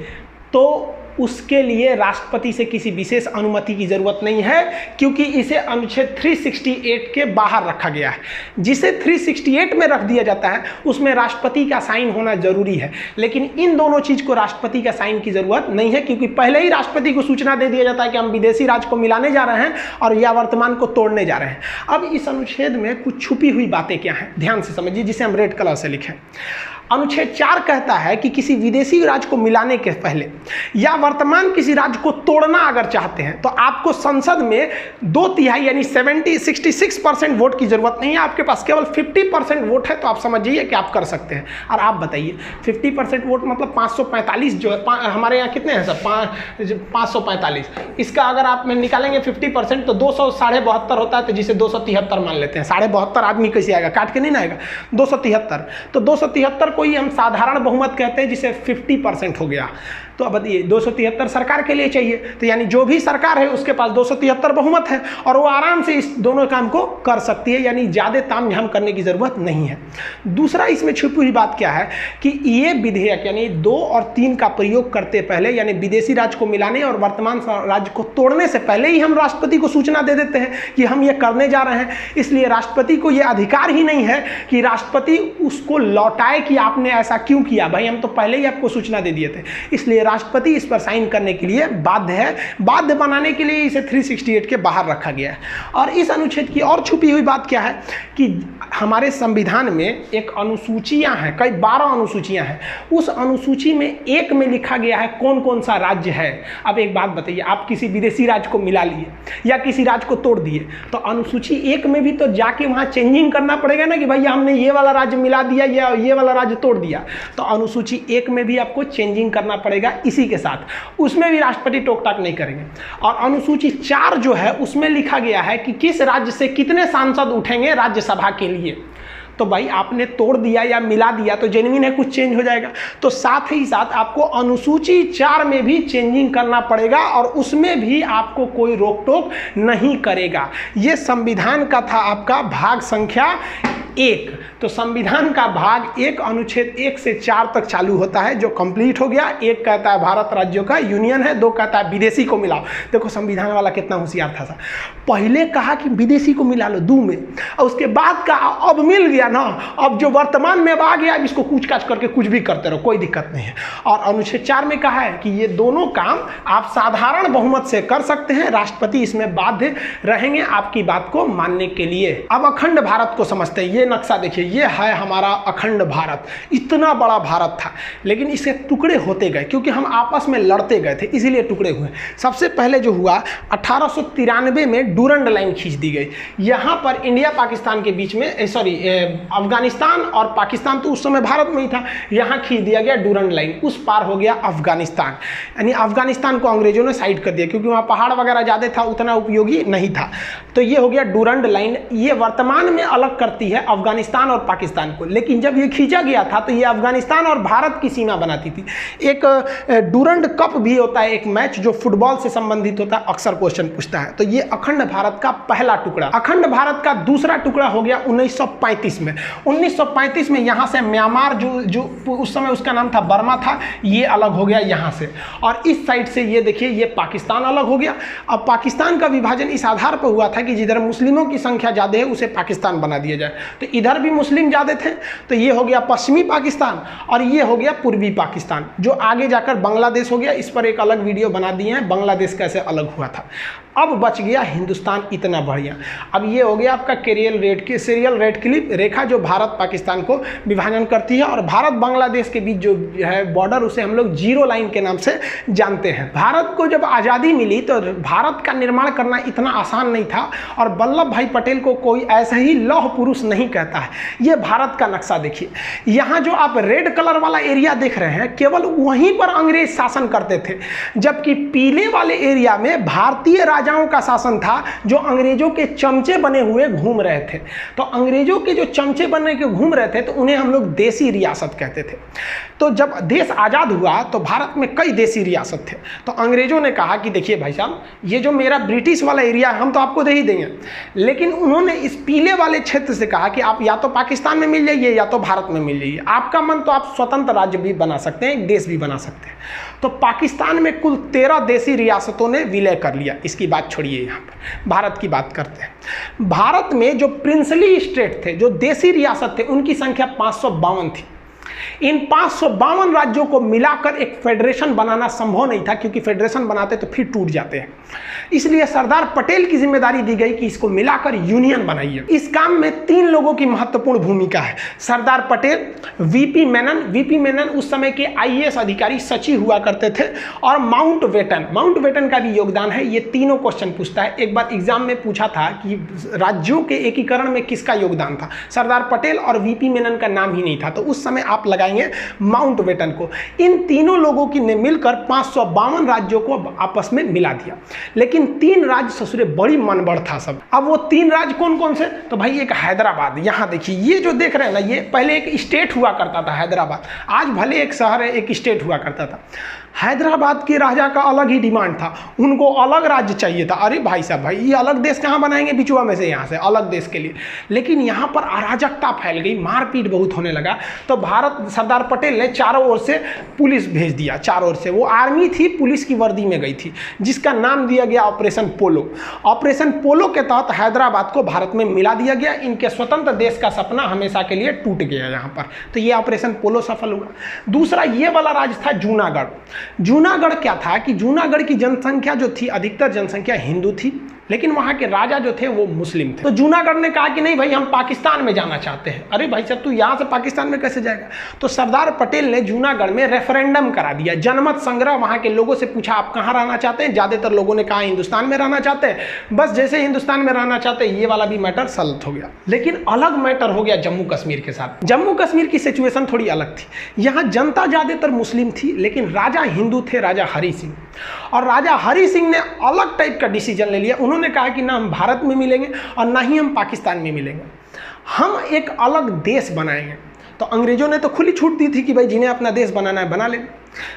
तो उसके लिए राष्ट्रपति से किसी विशेष अनुमति की जरूरत नहीं है, क्योंकि इसे अनुच्छेद 368 के बाहर रखा गया है। जिसे 368 में रख दिया जाता है उसमें राष्ट्रपति का साइन होना जरूरी है, लेकिन इन दोनों चीज को राष्ट्रपति का साइन की जरूरत नहीं है, क्योंकि पहले ही राष्ट्रपति को सूचना दे दिया जाता है कि हम विदेशी राज्य को मिलाने जा रहे हैं और या वर्तमान को तोड़ने जा रहे हैं। अब इस अनुच्छेद में कुछ छुपी हुई बातें क्या हैं, ध्यान से समझिए, जिसे हम रेड कलर से लिखें। अनुच्छेद 4 कहता है कि किसी विदेशी राज्य को मिलाने के पहले या वर्तमान किसी राज्य को तोड़ना अगर चाहते हैं तो आपको संसद में 2/3 यानी 66% वोट की जरूरत नहीं है, आपके पास केवल 50% वोट है, तो आप समझिए कि आप कर सकते हैं। और आप बताइए 50% वोट मतलब 545 जो है, हमारे यहाँ कितने हैं सर, 545, इसका अगर आप में निकालेंगे 50% तो 272 होता है, तो जिसे 273 मान लेते हैं। 72 आदमी कैसे आएगा, काट के नहीं ना आएगा, 273। तो 273 को ही हम साधारण बहुमत कहते हैं, जिसे 50% हो गया। तो अब बताइए 273 सरकार के लिए चाहिए, तो यानी जो भी सरकार है उसके पास 273 बहुमत है और वो आराम से इस दोनों काम को कर सकती है, यानी ज़्यादा तामझाम करने की ज़रूरत नहीं है। दूसरा इसमें छुपी हुई बात क्या है कि ये विधेयक यानी 2 और 3 का प्रयोग करते पहले, यानी विदेशी राज्य को मिलाने और वर्तमान राज्य को तोड़ने से पहले ही हम राष्ट्रपति को सूचना दे देते हैं कि हम ये करने जा रहे हैं। इसलिए राष्ट्रपति को ये अधिकार ही नहीं है कि राष्ट्रपति उसको लौटाए कि आपने ऐसा क्यों किया, भाई हम तो पहले ही आपको सूचना दे दिए थे। इसलिए राष्ट्रपति इस पर साइन करने के लिए बाध्य है। बाध्य बनाने के लिए इसे 368 के बाहर रखा गया है। और इस अनुच्छेद की और छुपी हुई बात क्या है कि हमारे संविधान में एक अनुसूचियां हैं, कई 12 अनुसूचियां हैं। उस अनुसूची में 1 में लिखा गया है कौन कौन सा राज्य है। अब एक बात बताइए, आप किसी विदेशी राज्य को मिला लिए या किसी राज्य को तोड़ दिए, तो अनुसूची 1 में भी तो जाके वहां चेंजिंग करना पड़ेगा ना कि भाई हमने ये वाला राज्य मिला दिया या ये वाला राज्य तोड़ दिया। तो अनुसूची 1 में भी आपको चेंजिंग करना पड़ेगा इसी के साथ, उसमें भी राष्ट्रपति टोक टाक नहीं करेंगे। और अनुसूची 4 जो है उसमें लिखा गया है कि किस राज्य से कितने सांसद उठेंगे राज्यसभा के लिए। तो भाई आपने तोड़ दिया या मिला दिया तो जेन्युइन है, कुछ चेंज हो जाएगा। तो साथ ही साथ आपको अनुसूची 4 में भी चेंजिंग करना पड़ेगा और उसमें भी आपको कोई रोक टोक नहीं करेगा। ये संविधान का था आपका भाग संख्या 1। तो संविधान का भाग 1 अनुच्छेद 1 से 4 तक चालू होता है, जो कंप्लीट हो गया। 1 कहता है भारत राज्यों का यूनियन है, 2 कहता है विदेशी को मिलाओ। देखो संविधान वाला कितना होशियार था। पहले कहा कि विदेशी को मिला लो 2 में, और उसके बाद कहा अब मिल गया ना, अब जो वर्तमान में अब आ गया, अब इसको कूच काच करके कुछ भी करते रहो, कोई दिक्कत नहीं है। और अनुच्छेद 4 में कहा है कि ये दोनों काम आप साधारण बहुमत से कर सकते हैं, राष्ट्रपति इसमें बाध्य रहेंगे आपकी बात को मानने के लिए। अब अखंड भारत को समझते हैं। ये नक्शा देखिए, ये है हमारा अखंड भारत। इतना बड़ा भारत था, लेकिन इसके टुकड़े होते गए क्योंकि हम आपस में लड़ते गए थे, इसीलिए टुकड़े हुए। सबसे पहले जो हुआ 1893 में डूरंड लाइन खींच दी गई। यहाँ पर इंडिया पाकिस्तान के बीच में अफगानिस्तान और पाकिस्तान तो उस समय भारत में ही था, यहाँ खींच दिया गया डूरंड लाइन। उस पार हो गया अफगानिस्तान, यानी अफगानिस्तान को अंग्रेजों ने साइड कर दिया क्योंकि वहाँ पहाड़ वगैरह ज़्यादा था, उतना उपयोगी नहीं था। तो ये हो गया डूरंड लाइन। ये वर्तमान में अलग करती है अफगानिस्तान और पाकिस्तान को। लेकिन जब ये खींचा गया था तो ये अफगानिस्तान और भारत की सीमा बनाती थी। एक डूरंड कप भी होता है, एक मैच जो फुटबॉल से संबंधित होता है, अक्सर क्वेश्चन पूछता है। तो ये अखंड भारत का पहला टुकड़ा। अखंड भारत का दूसरा टुकड़ा हो गया 1935 में। 1935 में यहाँ से म्यांमार जो उस समय उसका नाम था बर्मा था, ये अलग हो गया यहाँ से। और इस साइड से ये देखिए ये पाकिस्तान अलग हो गया। अब पाकिस्तान का विभाजन इस आधार पर हुआ था कि जिधर मुस्लिमों की संख्या ज़्यादा है उसे पाकिस्तान बना दिया जाए। तो इधर भी मुस्लिम ज़्यादा थे तो ये हो गया पश्चिमी पाकिस्तान और ये हो गया पूर्वी पाकिस्तान, जो आगे जाकर बांग्लादेश हो गया। इस पर एक अलग वीडियो बना दिए हैं, बांग्लादेश कैसे अलग हुआ था। अब बच गया हिंदुस्तान इतना बढ़िया। अब ये हो गया आपका सीरियल रेड क्लिप रेखा जो भारत पाकिस्तान को विभाजन करती है। और भारत बांग्लादेश के बीच जो है बॉर्डर, उसे हम लोग जीरो लाइन के नाम से जानते हैं। भारत को जब आज़ादी मिली तो भारत का निर्माण करना इतना आसान नहीं था और वल्लभ भाई पटेल को कोई ऐसा ही लौह पुरुष नहीं कहता है। ये भारत का नक्शा देखिए, यहाँ जो आप रेड कलर वाला एरिया देख रहे हैं केवल वहीं पर अंग्रेज शासन करते थे, जबकि पीले वाले एरिया में भारतीय राजाओं का शासन था जो अंग्रेजों के चमचे बने हुए घूम रहे थे। तो अंग्रेजों के जो चमचे बने के घूम रहे थे तो उन्हें हम लोग देसी रियासत कहते थे। तो जब देश आज़ाद हुआ तो भारत में कई देसी रियासत थे। तो अंग्रेजों ने कहा कि देखिए भाई साहब, ये जो मेरा ब्रिटिश वाला एरिया है हम तो आपको दे ही देंगे, लेकिन उन्होंने इस पीले वाले क्षेत्र से कहा कि आप या तो पाकिस्तान में मिल जाइए या तो भारत में मिल जाइए, आपका मन तो आप स्वतंत्र राज्य भी बना सकते हैं, एक देश भी बना सकते हैं। तो पाकिस्तान में कुल 13 देसी रियासतों ने विलय कर लिया। इसकी बात छोड़िए, यहाँ पर भारत की बात करते हैं। भारत में जो प्रिंसली स्टेट थे, जो देसी रियासत थे, उनकी संख्या 552 थी। इन 552 राज्यों को मिलाकर एक फेडरेशन बनाना संभव नहीं था, क्योंकि फेडरेशन बनाते तो फिर टूट जाते हैं। इसलिए सरदार पटेल की जिम्मेदारी दी गई कि इसको मिलाकर यूनियन बनाइए। इस काम में 3 लोगों की महत्वपूर्ण भूमिका है। सरदार पटेल, वीपी मेनन उस समय के आईएएस अधिकारी सचिव हुआ करते थे, और माउंटबेटन का भी योगदान है। ये तीनों क्वेश्चन पूछता है। एक बार एग्जाम में पूछा था कि राज्यों के एकीकरण में किसका योगदान था, सरदार पटेल और वीपी मेनन का नाम ही नहीं था, तो उस समय आप लगाएंगे माउंटबेटन को। इन तीनों लोगों की ने मिलकर 552 राज्यों को आपस में मिला दिया। लेकिन 3 राज्य ससुरे बड़ी मनबड़ था सब। अब वो 3 राज्य कौन कौन से, तो भाई एक हैदराबाद, यहाँ देखिए ये जो देख रहे हैं ना, ये पहले एक स्टेट हुआ करता था हैदराबाद, आज भले एक शहर है, एक स्टेट हुआ करता था। हैदराबाद के राजा का अलग ही डिमांड था, उनको अलग राज्य चाहिए था। अरे भाई साहब, भाई ये अलग देश कहाँ बनाएंगे बिचुआ में से, यहाँ से अलग देश के लिए। लेकिन यहाँ पर अराजकता फैल गई, मारपीट बहुत होने लगा। तो सरदार पटेल ने चारों ओर से पुलिस भेज दिया। चारों ओर से वो आर्मी थी, पुलिस की वर्दी में गई थी, जिसका नाम दिया गया ऑपरेशन पोलो। ऑपरेशन पोलो के तहत हैदराबाद को भारत में मिला दिया गया। इनके स्वतंत्र देश का सपना हमेशा के लिए टूट गया यहाँ पर। तो ये ऑपरेशन पोलो सफल हुआ। दूसरा ये वाला राज्य था जूनागढ़। जूनागढ़ क्या था कि जूनागढ़ की जनसंख्या जो थी, अधिकतर जनसंख्या हिंदू थी, लेकिन वहाँ के राजा जो थे वो मुस्लिम थे। तो जूनागढ़ ने कहा कि नहीं भाई, हम पाकिस्तान में जाना चाहते हैं। अरे भाई साहब, तू यहाँ से पाकिस्तान में कैसे जाएगा। तो सरदार पटेल ने जूनागढ़ में रेफरेंडम करा दिया, जनमत संग्रह। वहाँ के लोगों से पूछा आप कहाँ रहना चाहते हैं। ज़्यादातर लोगों ने कहा हिंदुस्तान में रहना चाहते हैं। बस जैसे हिंदुस्तान में रहना चाहते हैं, ये वाला भी मैटर सॉल्व हो गया। लेकिन अलग मैटर हो गया जम्मू कश्मीर के साथ। जम्मू कश्मीर की सिचुएशन थोड़ी अलग थी। यहाँ जनता ज़्यादातर मुस्लिम थी, लेकिन राजा हिंदू थे, राजा हरि सिंह। और राजा हरि सिंह ने अलग टाइप का डिसीजन ले लिया। उन्होंने कहा कि ना हम भारत में मिलेंगे और ना ही हम पाकिस्तान में मिलेंगे, हम एक अलग देश बनाएंगे। तो अंग्रेजों ने तो खुली छूट दी थी कि भाई जिन्हें अपना देश बनाना है बना लेंगे।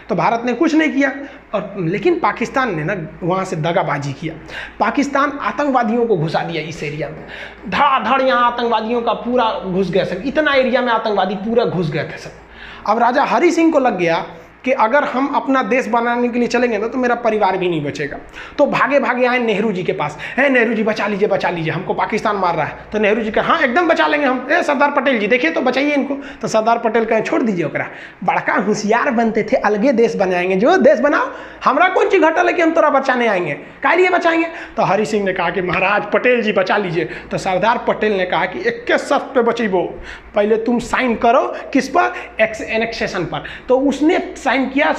तो भारत ने कुछ नहीं किया, और लेकिन पाकिस्तान ने ना वहाँ से दगाबाजी किया। पाकिस्तान आतंकवादियों को घुसा दिया इस एरिया में, धड़ाधड़ यहाँ आतंकवादियों का पूरा घुस गया सब। इतना एरिया में आतंकवादी पूरा घुस गए थे सब। अब राजा हरि सिंह को लग गया कि अगर हम अपना देश बनाने के लिए चलेंगे ना तो मेरा परिवार भी नहीं बचेगा। तो भागे भागे आए नेहरू जी के पास, है नेहरू जी बचा लीजिए, हमको पाकिस्तान मार रहा है। तो नेहरू जी कहा हाँ एकदम बचा लेंगे हम। सरदार पटेल जी देखिए तो बचाइए इनको। तो सरदार पटेल कहे छोड़ दीजिए ओकरा, बड़का होशियार बनते थे, अलगे देश बनाएंगे, जो देश बनाओ, हमरा कौन चीज घटल है कि हम तोरा बचाने आएंगे, काहे लिए बचाएंगे। तो हरि सिंह ने कहा कि महाराज पटेल जी बचा लीजिए। तो सरदार पटेल ने कहा कि 21 शर्त पे बचीबो, पहले तुम साइन करो किस पर, एनेक्सेशन पर। तो उसने साइन किया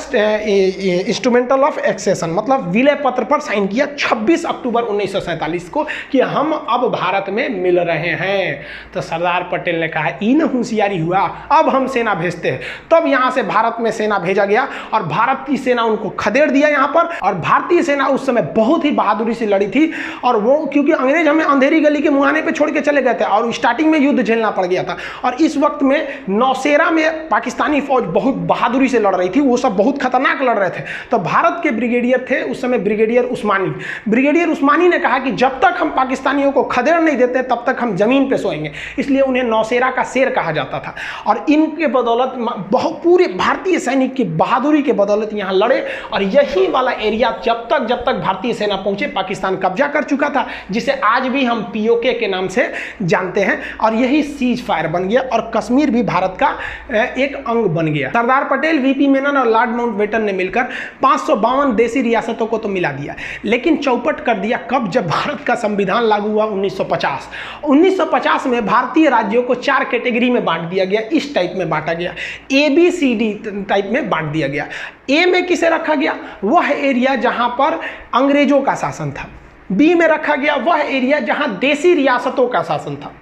इंस्ट्रूमेंटल ऑफ एक्सेशन, मतलब विलय पत्र पर साइन किया 26 अक्टूबर 1947 को कि हम अब भारत में मिल रहे हैं। तो सरदार पटेल ने कहा इन होशियारी हुआ, अब हम सेना भेजते हैं। तब यहाँ से भारत में सेना भेजा गया और भारत की सेना उनको खदेड़ दिया यहाँ पर। और भारतीय सेना उस समय बहुत ही बहादुरी से लड़ी थी, और वो क्योंकि अंग्रेज हमें अंधेरी गली के मुहाने पे छोड़ के चले गए थे और स्टार्टिंग में युद्ध झेलना पड़ गया था। और इस वक्त में नौशेरा में पाकिस्तानी फौज बहुत बहादुरी से लड़ रही थी, वो सब बहुत खतरनाक लड़ रहे थे। तो भारत के ब्रिगेडियर थे उस समय ब्रिगेडियर उस्मानी। ब्रिगेडियर उस्मानी ने कहा कि जब तक हम पाकिस्तानियों को खदेड़ नहीं देते तब तक हम जमीन पे सोएंगे, इसलिए उन्हें नौशेरा का शेर कहा जाता था। और इनके बदौलत बहुत पूरे भारतीय सैनिक की बहादुरी के बदौलत यहाँ लड़े। और यही वाला एरिया जब तक भारतीय सेना पहुंचे पाकिस्तान कब्जा कर चुका था, जिसे आज भी हम पीओके के नाम से जानते हैं। और यही सीज फायर बन गया और कश्मीर भी भारत का एक अंग बन गया। सरदार पटेल, वीपी मेनन और लॉर्ड माउंटबेटन ने मिलकर 552 देसी रियासतों को तो मिला दिया, लेकिन चौपट कर दिया कब? जब भारत का संविधान लागू हुआ 1950। 1950 में भारतीय राज्यों को 4 कैटेगरी में बांट दिया गया, इस टाइप में बांटा गया, ABCD टाइप में बांट दिया गया। ए में किसे रखा गया? वह एरिया जहां पर अंग्रेजों का शासन था। बी में रखा गया वह एरिया जहां देसी रियासतों का शासन था।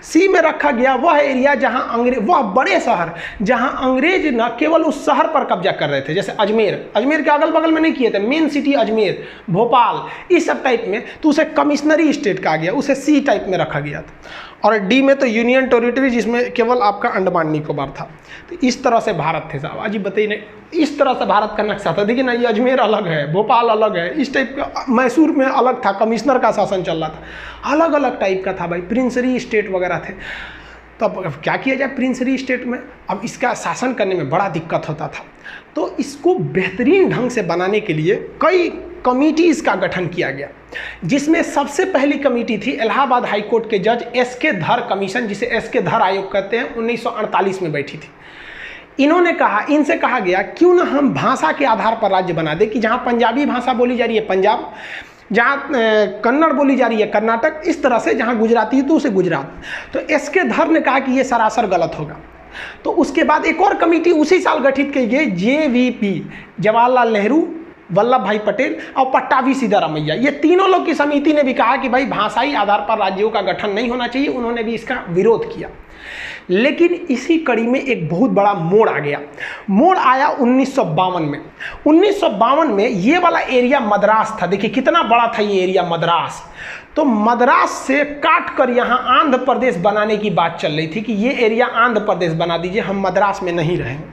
सी में रखा गया वह एरिया जहां वह बड़े शहर जहां अंग्रेज न केवल उस शहर पर कब्जा कर रहे थे, जैसे अजमेर के अगल बगल में नहीं किए थे, मेन सिटी अजमेर, भोपाल, इस सब टाइप में, तो उसे कमिश्नरी स्टेट कहा गया, उसे सी टाइप में रखा गया था। और डी में तो यूनियन टेरिटरी, जिसमें केवल आपका अंडमान निकोबार था। तो इस तरह से भारत थे साहब। अजी बताइए नहीं, इस तरह से भारत का नक्शा था। देखिए ना, ये अजमेर अलग है, भोपाल अलग है, इस टाइप का। मैसूर में अलग था, कमिश्नर का शासन चल रहा था, अलग अलग टाइप का था भाई, प्रिंसरी स्टेट वगैरह थे। तो अब क्या किया जाए प्रिंसरी स्टेट में? अब इसका शासन करने में बड़ा दिक्कत होता था। तो इसको बेहतरीन ढंग से बनाने के लिए कई कमिटीज़ का गठन किया गया, जिसमें सबसे पहली कमेटी थी इलाहाबाद हाई कोर्ट के जज एस के धर कमीशन, जिसे एस के धर आयोग कहते हैं, 1948 में बैठी थी। इनसे कहा गया क्यों ना हम भाषा के आधार पर राज्य बना दें, कि जहाँ पंजाबी भाषा बोली जा रही है पंजाब, जहाँ कन्नड़ बोली जा रही है कर्नाटक, इस तरह से जहाँ गुजराती है तो उसे गुजरात। तो एस के धर ने कहा कि ये सरासर गलत होगा। तो उसके बाद एक और कमेटी उसी साल गठित की गई, JVP, जवाहरलाल नेहरू, वल्लभ भाई पटेल और पट्टाभी सिद्धारमैया। ये तीनों लोग की समिति ने भी कहा कि भाई भाषाई आधार पर राज्यों का गठन नहीं होना चाहिए। उन्होंने भी इसका विरोध किया। लेकिन इसी कड़ी में एक बहुत बड़ा मोड़ आ गया। मोड़ आया 1952 में। 1952 में ये वाला एरिया मद्रास था। देखिए कितना बड़ा था ये एरिया मद्रास। तो मद्रास से काट कर यहाँ आंध्र प्रदेश बनाने की बात चल रही थी कि ये एरिया आंध्र प्रदेश बना दीजिए, हम मद्रास में नहीं रहेंगे।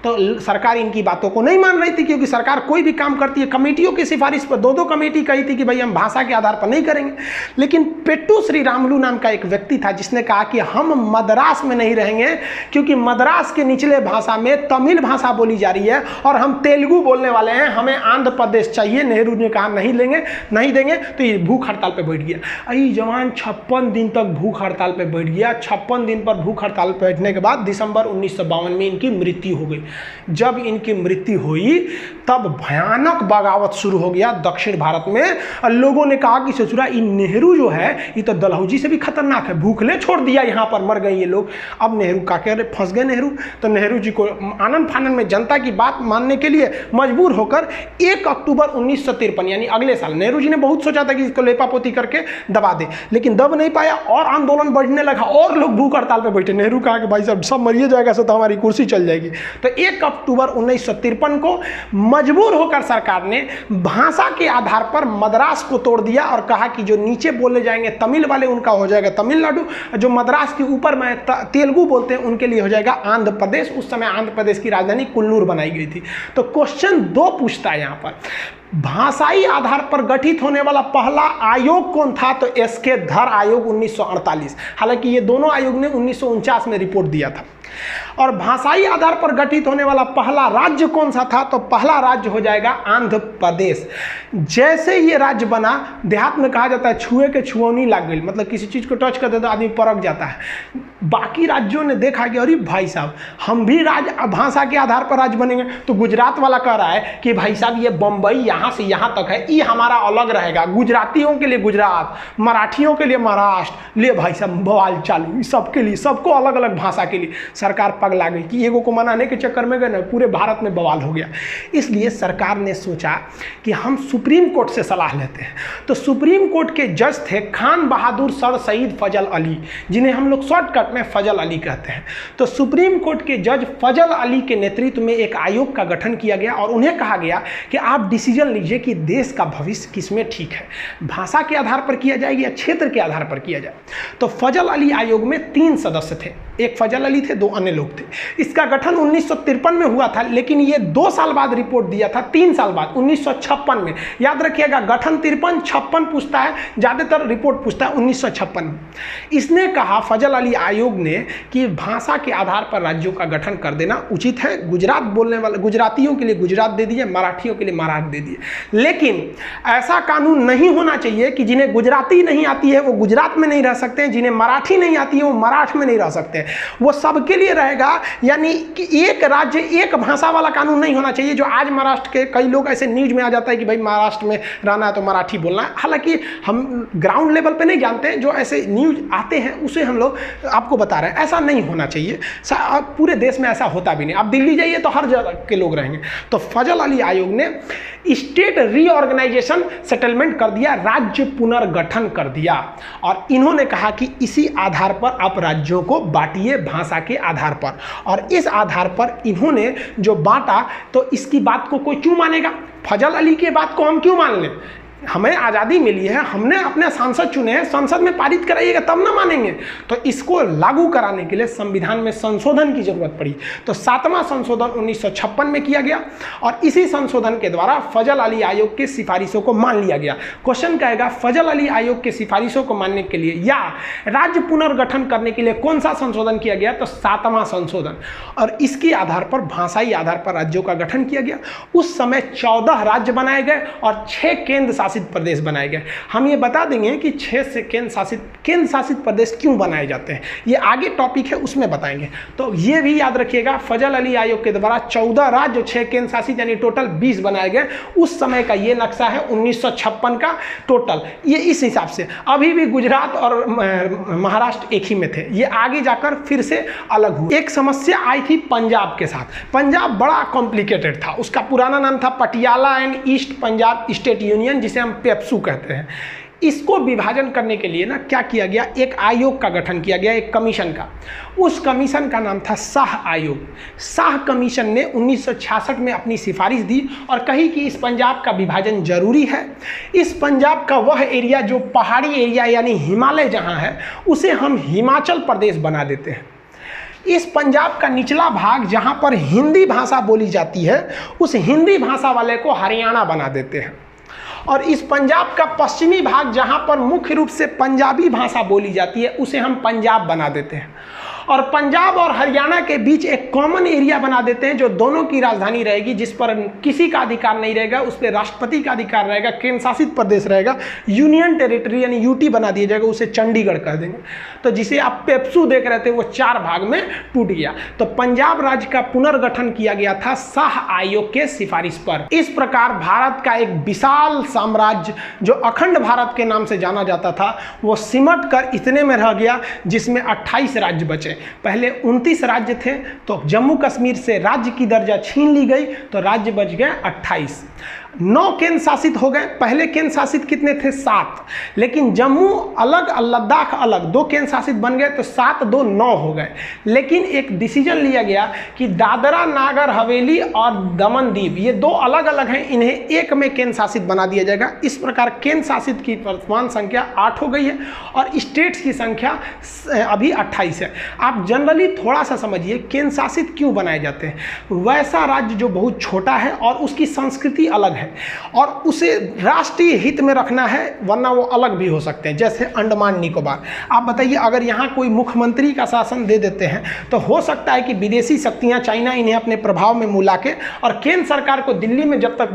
तो सरकार इनकी बातों को नहीं मान रही थी, क्योंकि सरकार कोई भी काम करती है कमेटियों की सिफारिश पर। 2 कमेटी कही थी कि भाई हम भाषा के आधार पर नहीं करेंगे। लेकिन पेट्टू श्री रामुलु नाम का एक व्यक्ति था जिसने कहा कि हम मद्रास में नहीं रहेंगे, क्योंकि मद्रास के निचले भाषा में तमिल भाषा बोली जा रही है और हम तेलुगु बोलने वाले हैं, हमें आंध्र प्रदेश चाहिए। नेहरू ने कहा नहीं देंगे। तो ये भूख हड़ताल पर बैठ गया। अरे जवान 56 दिन तक भूख हड़ताल पे बैठ गया। 56 दिन पर भूख हड़ताल पे बैठने के बाद दिसंबर 1952 में इनकी मृत्यु हो गई। जब इनकी मृत्यु हुई तब भयानक बगावत शुरू हो गया दक्षिण भारत में। और लोगों ने कहा कि ससुरा ये नेहरू जो है ये तो दलहौजी से भी खतरनाक है, भूखले छोड़ दिया, यहाँ पर मर गए ये लोग। अब नेहरू का कह रहे फंस गए नेहरू। तो नेहरू जी को आनंद फानन में जनता की बात मानने के लिए मजबूर होकर 1 अक्टूबर 1953 यानी अगले साल, नेहरू जी ने बहुत सोचा था कि इसको लेपापोती करके दबा दे, लेकिन दब नहीं पाया और आंदोलन बढ़ने लगा और लोग भूख हड़ताल पे बैठे। नेहरू कहा कि भाई साहब सब मरिए जाएगा तो हमारी कुर्सी चल जाएगी। तो 1 अक्टूबर 1953 को मजबूर होकर सरकार ने भाषा के आधार पर मद्रास को तोड़ दिया और कहा कि जो नीचे बोले जाएंगे तमिल वाले उनका हो जाएगा तमिलनाडु, जो मद्रास के ऊपर में तेलुगु बोलते हैं उनके लिए हो जाएगा आंध्र प्रदेश। उस समय आंध्र प्रदेश की राजधानी कुल्लूर बनाई गई थी। तो क्वेश्चन 2 पूछता है यहाँ पर, भाषाई आधार पर गठित होने वाला पहला आयोग कौन था? तो एस के धर आयोग 1948। हालांकि ये दोनों आयोग ने 1949 में रिपोर्ट दिया था। और भाषाई आधार पर गठित होने वाला पहला राज्य कौन सा था? तो पहला राज्य हो जाएगा आंध्र प्रदेश। जैसे ये राज्य बना, देहात में कहा जाता है छुए के छुअनी लग गई, मतलब किसी चीज को टच कर दे तो आदमी परख जाता है। बाकी राज्यों ने देखा कि अरे भाई साहब हम भी भाषा के आधार पर राज्य बनेंगे। तो गुजरात वाला कह रहा है कि भाई साहब ये बम्बई यहाँ से यहाँ तक है, ये हमारा अलग रहेगा, गुजरातियों के लिए गुजरात, मराठियों के लिए महाराष्ट्र, ले भाई सब बवाल चालू, सबके लिए, सबको अलग अलग भाषा के लिए। सरकार पगला गई कि एगो को मनाने के चक्कर में गए ना, पूरे भारत में बवाल हो गया। इसलिए सरकार ने सोचा कि हम सुप्रीम कोर्ट से सलाह लेते हैं। तो सुप्रीम कोर्ट के जज थे खान बहादुर सर सईद फजल अली, जिन्हें हम लोग शॉर्टकट में फजल अली कहते हैं। तो सुप्रीम कोर्ट के जज फजल अली के नेतृत्व में एक आयोग का गठन किया गया और उन्हें कहा गया कि आप डिसीजन लीजिए कि देश का भविष्य किसमें ठीक है, भाषा के आधार पर किया जाए या क्षेत्र के आधार पर किया जाए। तो फजल अली आयोग में 3 सदस्य थे, एक फजल अली थे, 2 अन्य लोग थे। इसका गठन 1953 में हुआ था, लेकिन ये 2 साल बाद रिपोर्ट दिया था, 3 साल बाद 1956 में। याद रखिएगा, गठन 53-56 पूछता है, ज़्यादातर रिपोर्ट पूछता है 1956 में। इसने कहा, फजल अली आयोग ने, कि भाषा के आधार पर राज्यों का गठन कर देना उचित है। गुजरात बोलने वाले गुजरातियों के लिए गुजरात दे दिए, मराठियों के लिए महाराष्ट्र दे दिए। लेकिन ऐसा कानून नहीं होना चाहिए कि जिन्हें गुजराती नहीं आती है वो गुजरात में नहीं रह सकते हैं, जिन्हें मराठी नहीं आती है वो मराठी में नहीं रह सकते हैं। वो सबके लिए रहेगा, यानी कि एक राज्य एक भाषा वाला कानून नहीं होना चाहिए। जो आज महाराष्ट्र के कई लोग ऐसे न्यूज में आ जाता है कि भाई महाराष्ट्र में रहना है तो मराठी बोलना है, हालांकि हम ग्राउंड लेवल पे नहीं जानते हैं, जो ऐसे न्यूज आते हैं उसे हम लोग आपको बता रहे हैं। ऐसा नहीं होना चाहिए, पूरे देश में ऐसा होता भी नहीं। आप दिल्ली जाइए तो हर जगह के लोग रहेंगे। तो फजल अली आयोग ने स्टेट रीऑर्गेनाइजेशन सेटलमेंट कर दिया, राज्य पुनर्गठन कर दिया, और इन्होंने कहा कि इसी आधार पर आप राज्यों को बांटिए भाषा के आधार पर। और इस आधार पर इन्होंने जो बांटा, तो इसकी बात को कोई क्यों मानेगा? फजल अली के बात को हम क्यों मान लें? हमें आज़ादी मिली है, हमने अपने सांसद चुने हैं, संसद में पारित कराइएगा तब ना मानेंगे। तो इसको लागू कराने के लिए संविधान में संशोधन की जरूरत पड़ी। तो 7वां संशोधन 1956 में किया गया और इसी संशोधन के द्वारा फजल अली आयोग की सिफारिशों को मान लिया गया। क्वेश्चन कहेगा, फजल अली आयोग की सिफारिशों को मानने के लिए या राज्य पुनर्गठन करने के लिए कौन सा संशोधन किया गया? तो 7वां संशोधन। और इसके आधार पर, भाषाई आधार पर राज्यों का गठन किया गया। उस समय 14 राज्य बनाए गए और 6 केंद्र शासित प्रदेश बनाए गए। हम ये बता देंगे कि 6 से केंद्र शासित प्रदेश क्यों बनाए जाते हैं, ये आगे टॉपिक है उसमें बताएंगे। तो ये भी याद रखिएगा, फजल अली आयोग के द्वारा 14 राज्य, 6 केंद्र शासित, यानी टोटल 20 बनाए गए। उस समय का ये नक्शा है 1956 का टोटल। ये इस हिसाब से, अभी भी गुजरात और महाराष्ट्र एक ही में थे, ये आगे जाकर फिर से अलग हुए। एक समस्या आई थी पंजाब के साथ। पंजाब बड़ा कॉम्प्लिकेटेड था, उसका पुराना नाम था Patiala and east Punjab state union, जिसे हम पेप्सू कहते हैं। इसको विभाजन करने के लिए ना क्या किया गया, एक आयोग का गठन किया गया, एक कमीशन का। उस कमीशन का नाम था शाह आयोग। शाह कमीशन ने 1966 में अपनी सिफारिश दी और कही कि इस पंजाब का विभाजन जरूरी है। इस पंजाब का वह एरिया जो पहाड़ी एरिया यानी हिमालय जहां है, उसे हम हिमाचल प्रदेश बना देते हैं। इस पंजाब का निचला भाग जहां पर हिंदी भाषा बोली जाती है, उस हिंदी भाषा वाले को हरियाणा बना देते हैं। और इस पंजाब का पश्चिमी भाग जहां पर मुख्य रूप से पंजाबी भाषा बोली जाती है, उसे हम पंजाब बना देते हैं। और पंजाब और हरियाणा के बीच एक कॉमन एरिया बना देते हैं जो दोनों की राजधानी रहेगी, जिस पर किसी का अधिकार नहीं रहेगा, उस पर राष्ट्रपति का अधिकार रहेगा, केंद्र शासित प्रदेश रहेगा, यूनियन टेरिटरी यानी यूटी बना दिया जाएगा, उसे चंडीगढ़ कह देंगे। तो जिसे आप पेप्सू देख रहे थे वो 4 भाग में टूट गया। तो पंजाब राज्य का पुनर्गठन किया गया था शाह आयोग के सिफारिश पर। इस प्रकार भारत का एक विशाल साम्राज्य जो अखंड भारत के नाम से जाना जाता था, वो सिमट कर इतने में रह गया जिसमें 28 राज्य बचे। पहले 29 राज्य थे, तो जम्मू कश्मीर से राज्य की दर्जा छीन ली गई, तो राज्य बच गए 28। 9 केंद्र शासित हो गए। पहले केंद्र शासित कितने थे? 7, लेकिन जम्मू अलग, लद्दाख अलग, 2 केंद्र शासित बन गए, तो 7 2 9 हो गए। लेकिन एक डिसीजन लिया गया कि दादरा नागर हवेली और दमन दीव, ये 2 अलग अलग हैं, इन्हें एक में केंद्र शासित बना दिया जाएगा। इस प्रकार केंद्र शासित की वर्तमान संख्या 8 हो गई है और स्टेट्स की संख्या अभी 28 है। आप जनरली थोड़ा सा समझिए, केंद्र शासित क्यों बनाए जाते हैं? वैसा राज्य जो बहुत छोटा है और उसकी संस्कृति अलग है और उसे राष्ट्रीय हित में रखना है, वरना वो अलग भी हो सकते हैं, जैसे अंडमान निकोबार। आप बताइए, अगर यहाँ कोई मुख्यमंत्री का शासन दे देते हैं तो हो सकता है कि विदेशी शक्तियाँ, चाइना, इन्हें अपने प्रभाव में मिला के और केंद्र सरकार को दिल्ली में जब तक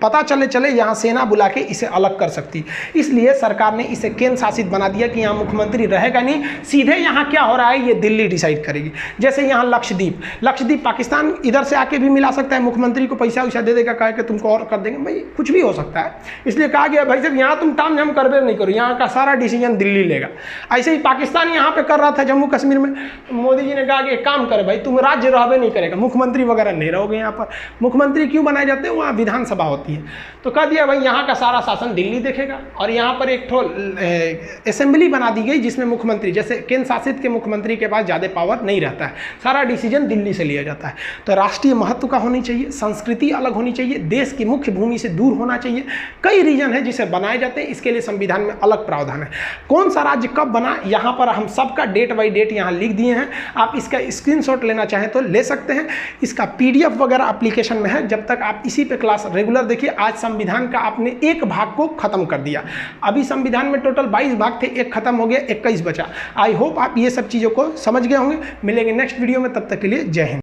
पता चले यहाँ सेना बुला के इसे अलग कर सकती। इसलिए सरकार ने इसे केंद्र शासित बना दिया कि यहाँ मुख्यमंत्री रहेगा नहीं, सीधे यहाँ क्या हो रहा है ये दिल्ली डिसाइड करेगी। जैसे यहाँ लक्षद्वीप पाकिस्तान इधर से आके भी मिला सकता है, मुख्यमंत्री को पैसा वैसा दे देगा, कहे कि तुमको और कर देंगे, भाई कुछ भी हो सकता है। इसलिए कहा गया भाई साहब यहाँ तुम ताम झाम करबे नहीं करो, यहाँ का सारा डिसीजन दिल्ली लेगा। ऐसे ही पाकिस्तान यहाँ पे कर रहा था जम्मू कश्मीर में, मोदी जी ने कहा कि एक काम करे भाई, तुम राज्य रहबे नहीं करेगा, मुख्यमंत्री वगैरह नहीं रहोगे यहाँ पर। मुख्यमंत्री क्यों बनाए जाते हैं, वहाँ विधानसभा होती है, तो कह दिया भाई यहाँ का सारा शासन दिल्ली देखेगा। और यहाँ पर एक ठो असेंबली बना दी गई जिसमें मुख्यमंत्री, जैसे केंद्र शासित के मुख्यमंत्री के पास ज़्यादा पावर नहीं रहता है, सारा डिसीजन दिल्ली से लिया जाता है। तो राष्ट्रीय महत्व का होनी चाहिए, संस्कृति अलग होनी चाहिए, देश की मुख्य भूमि से दूर होना चाहिए, कई रीजन है जिसे बनाए जाते हैं, इसके लिए संविधान में अलग प्रावधान है। कौन सा राज्य कब बना, यहाँ पर हम सबका डेट बाई डेट यहाँ लिख दिए हैं, आप इसका स्क्रीनशॉट लेना चाहें तो ले सकते हैं। इसका PDF वगैरह एप्लीकेशन में है, जब तक आप इसी पे क्लास रेगुलर देखिए। आज संविधान का आपने एक भाग को खत्म कर दिया, अभी संविधान में टोटल 22 भाग थे, एक खत्म हो गया, 21 बचा। आई होप आप ये सब चीज़ों को समझ गए होंगे। मिलेंगे नेक्स्ट वीडियो में, तब तक के लिए जय हिंद।